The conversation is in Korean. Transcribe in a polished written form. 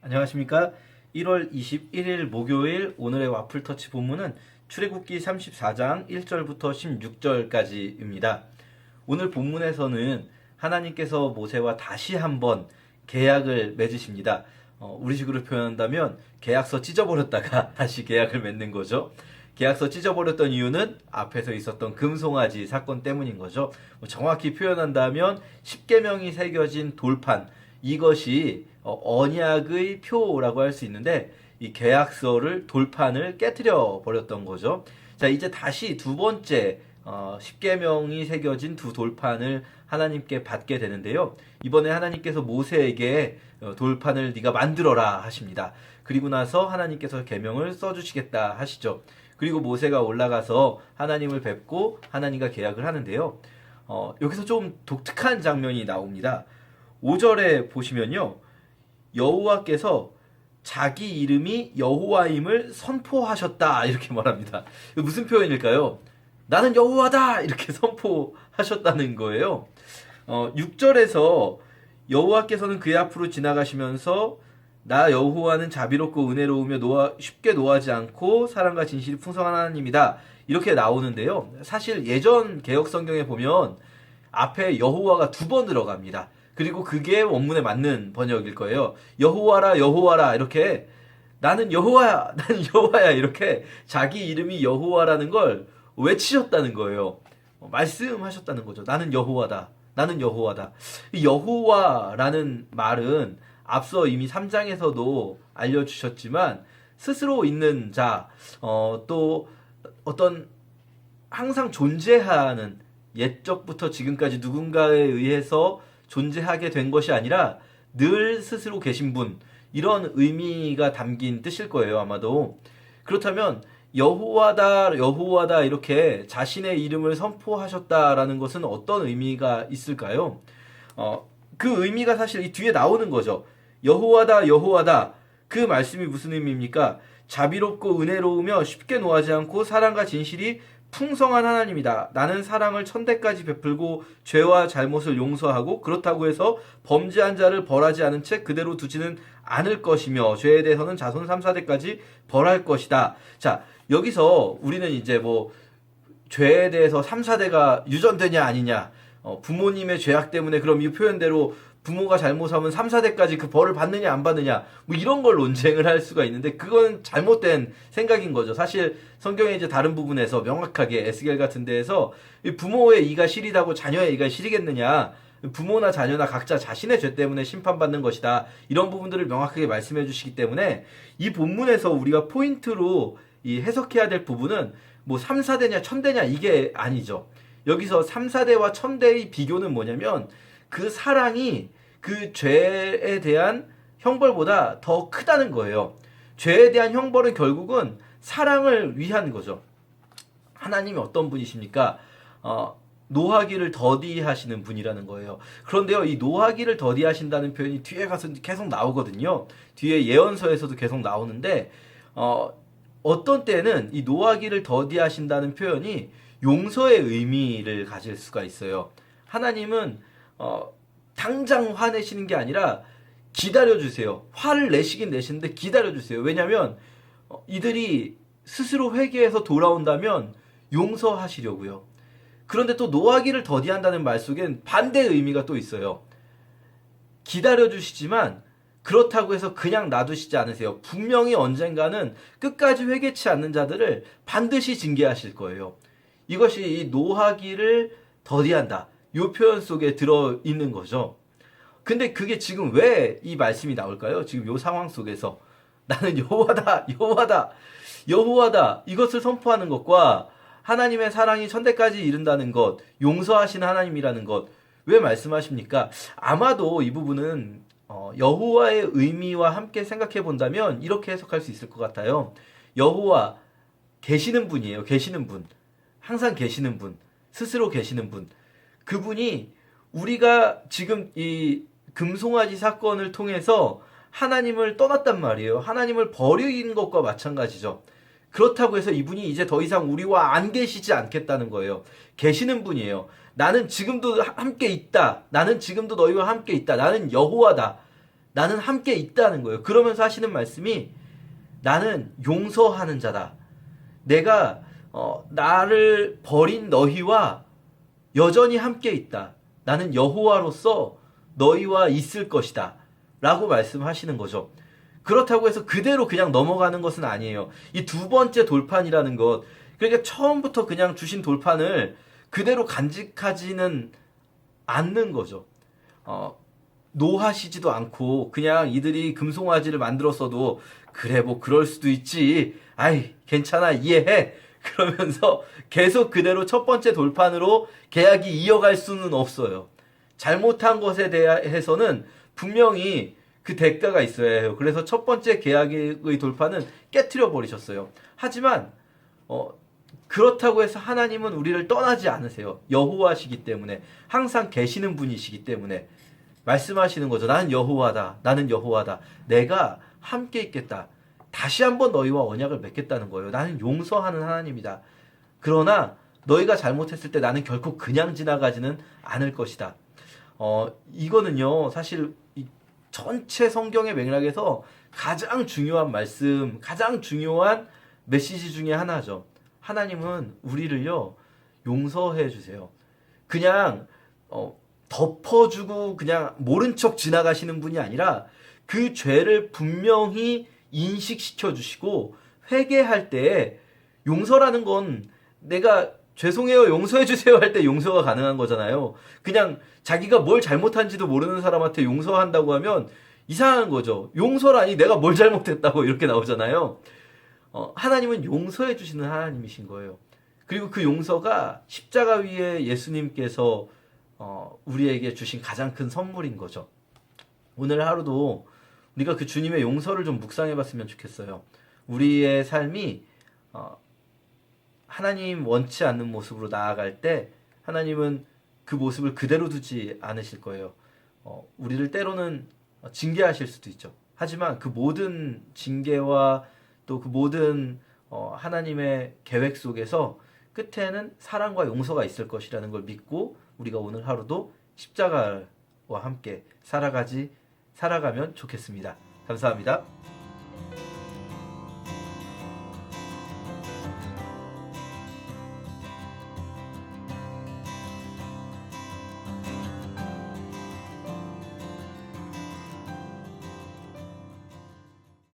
안녕하십니까. 1월 21일 목요일 오늘의 와플터치 본문은 출애굽기 34장 1절부터 16절까지입니다. 오늘 본문에서는 하나님께서 모세와 다시 한번 계약을 맺으십니다. 우리식으로 표현한다면 계약서 찢어버렸다가 다시 계약을 맺는 거죠. 계약서 찢어버렸던 이유는 앞에서 있었던 금송아지 사건 때문인 거죠. 정확히 표현한다면 십계명이 새겨진 돌판, 이것이 언약의 표라고 할 수 있는데 이 계약서를 돌판을 깨트려 버렸던 거죠. 자, 이제 다시 두 번째 십계명이 새겨진 두 돌판을 하나님께 받게 되는데요. 이번에 하나님께서 모세에게 돌판을 네가 만들어라 하십니다. 그리고 나서 하나님께서 계명을 써주시겠다 하시죠. 그리고 모세가 올라가서 하나님을 뵙고 하나님과 계약을 하는데요. 여기서 좀 독특한 장면이 나옵니다. 5절에 보시면요. 여호와께서 자기 이름이 여호와임을 선포하셨다 이렇게 말합니다. 무슨 표현일까요? 나는 여호와다 이렇게 선포하셨다는 거예요. 6절에서 여호와께서는 그의 앞으로 지나가시면서 나 여호와는 자비롭고 은혜로우며 쉽게 노하지 않고 사랑과 진실이 풍성한 하나님이다 이렇게 나오는데요. 사실 예전 개역 성경에 보면 앞에 여호와가 두 번 들어갑니다. 그리고 그게 원문에 맞는 번역일 거예요. 여호와라 여호와라 이렇게 나는 여호와야 나는 여호와야 이렇게 자기 이름이 여호와라는 걸 외치셨다는 거예요. 말씀하셨다는 거죠. 나는 여호와다. 나는 여호와다. 이 여호와라는 말은 앞서 이미 3장에서도 알려주셨지만 스스로 있는 자, 또 어떤 항상 존재하는 옛적부터 지금까지 누군가에 의해서 존재하게 된 것이 아니라 늘 스스로 계신 분, 이런 의미가 담긴 뜻일 거예요, 아마도. 그렇다면 여호와다 여호와다 이렇게 자신의 이름을 선포하셨다라는 것은 어떤 의미가 있을까요? 그 의미가 사실 이 뒤에 나오는 거죠. 여호와다 여호와다, 그 말씀이 무슨 의미입니까? 자비롭고 은혜로우며 쉽게 노하지 않고 사랑과 진실이 풍성한 하나님이다. 나는 사랑을 천대까지 베풀고 죄와 잘못을 용서하고 그렇다고 해서 범죄한 자를 벌하지 않은 채 그대로 두지는 않을 것이며 죄에 대해서는 자손 3, 4대까지 벌할 것이다. 자, 여기서 우리는 이제 죄에 대해서 3, 4대가 유전되냐 아니냐, 부모님의 죄악 때문에 그럼 이 표현대로 부모가 잘못하면 3, 4대까지 그 벌을 받느냐 안 받느냐 이런 걸 논쟁을 할 수가 있는데 그건 잘못된 생각인 거죠. 사실 성경에 이제 다른 부분에서 명확하게 에스겔 같은 데에서 부모의 이가 시리다고 자녀의 이가 시리겠느냐, 부모나 자녀나 각자 자신의 죄 때문에 심판받는 것이다, 이런 부분들을 명확하게 말씀해 주시기 때문에 이 본문에서 우리가 포인트로 이 해석해야 될 부분은 3, 4대냐 1000대냐 이게 아니죠. 여기서 3, 4대와 1000대의 비교는 뭐냐면 그 사랑이 그 죄에 대한 형벌보다 더 크다는 거예요. 죄에 대한 형벌은 결국은 사랑을 위한 거죠. 하나님이 어떤 분이십니까? 노하기를 더디하시는 분이라는 거예요. 그런데요, 이 노하기를 더디하신다는 표현이 뒤에 가서 계속 나오거든요. 뒤에 예언서에서도 계속 나오는데 어떤 때는 이 노하기를 더디하신다는 표현이 용서의 의미를 가질 수가 있어요. 하나님은 당장 화내시는 게 아니라 기다려주세요. 화를 내시긴 내시는데 기다려주세요. 왜냐하면 이들이 스스로 회개해서 돌아온다면 용서하시려고요. 그런데 또 노하기를 더디한다는 말 속엔 반대의 의미가 또 있어요. 기다려주시지만 그렇다고 해서 그냥 놔두시지 않으세요. 분명히 언젠가는 끝까지 회개치 않는 자들을 반드시 징계하실 거예요. 이것이 이 노하기를 더디한다, 이 표현 속에 들어있는 거죠. 근데 그게 지금 왜 이 말씀이 나올까요? 지금 이 상황 속에서 나는 여호와다 여호와다 여호와다 이것을 선포하는 것과 하나님의 사랑이 천대까지 이른다는 것, 용서하시는 하나님이라는 것, 왜 말씀하십니까? 아마도 이 부분은 여호와의 의미와 함께 생각해 본다면 이렇게 해석할 수 있을 것 같아요. 여호와, 계시는 분이에요. 계시는 분, 항상 계시는 분, 스스로 계시는 분, 그분이 우리가 지금 이 금송아지 사건을 통해서 하나님을 떠났단 말이에요. 하나님을 버린 것과 마찬가지죠. 그렇다고 해서 이분이 이제 더 이상 우리와 안 계시지 않겠다는 거예요. 계시는 분이에요. 나는 지금도 함께 있다. 나는 지금도 너희와 함께 있다. 나는 여호와다. 나는 함께 있다는 거예요. 그러면서 하시는 말씀이 나는 용서하는 자다. 내가 나를 버린 너희와 여전히 함께 있다. 나는 여호와로서 너희와 있을 것이다. 라고 말씀하시는 거죠. 그렇다고 해서 그대로 그냥 넘어가는 것은 아니에요. 이 두 번째 돌판이라는 것, 그러니까 처음부터 그냥 주신 돌판을 그대로 간직하지는 않는 거죠. 노하시지도 않고 그냥 이들이 금송아지를 만들었어도 그래 뭐 그럴 수도 있지. 아이 괜찮아 이해해. 그러면서 계속 그대로 첫 번째 돌판으로 계약이 이어갈 수는 없어요. 잘못한 것에 대해서는 분명히 그 대가가 있어야 해요. 그래서 첫 번째 계약의 돌판은 깨트려 버리셨어요. 하지만 그렇다고 해서 하나님은 우리를 떠나지 않으세요. 여호와시기 때문에 항상 계시는 분이시기 때문에 말씀하시는 거죠. 나는 여호와다. 나는 여호와다. 내가 함께 있겠다. 다시 한번 너희와 언약을 맺겠다는 거예요. 나는 용서하는 하나님이다. 그러나 너희가 잘못했을 때 나는 결코 그냥 지나가지는 않을 것이다. 이거는요. 사실 전체 성경의 맥락에서 가장 중요한 말씀, 가장 중요한 메시지 중에 하나죠. 하나님은 우리를요. 용서해 주세요. 그냥 덮어주고 그냥 모른 척 지나가시는 분이 아니라 그 죄를 분명히 인식시켜 주시고 회개할 때 용서라는 건 내가 죄송해요 용서해 주세요 할 때 용서가 가능한 거잖아요. 그냥 자기가 뭘 잘못한지도 모르는 사람한테 용서한다고 하면 이상한 거죠. 용서라니 내가 뭘 잘못했다고 이렇게 나오잖아요. 하나님은 용서해 주시는 하나님이신 거예요. 그리고 그 용서가 십자가 위에 예수님께서 우리에게 주신 가장 큰 선물인 거죠. 오늘 하루도 우리가 그 주님의 용서를 좀 묵상해 봤으면 좋겠어요. 우리의 삶이 하나님 원치 않는 모습으로 나아갈 때 하나님은 그 모습을 그대로 두지 않으실 거예요. 우리를 때로는 징계하실 수도 있죠. 하지만 그 모든 징계와 또 그 모든 하나님의 계획 속에서 끝에는 사랑과 용서가 있을 것이라는 걸 믿고 우리가 오늘 하루도 십자가와 함께 살아가면 좋겠습니다. 감사합니다.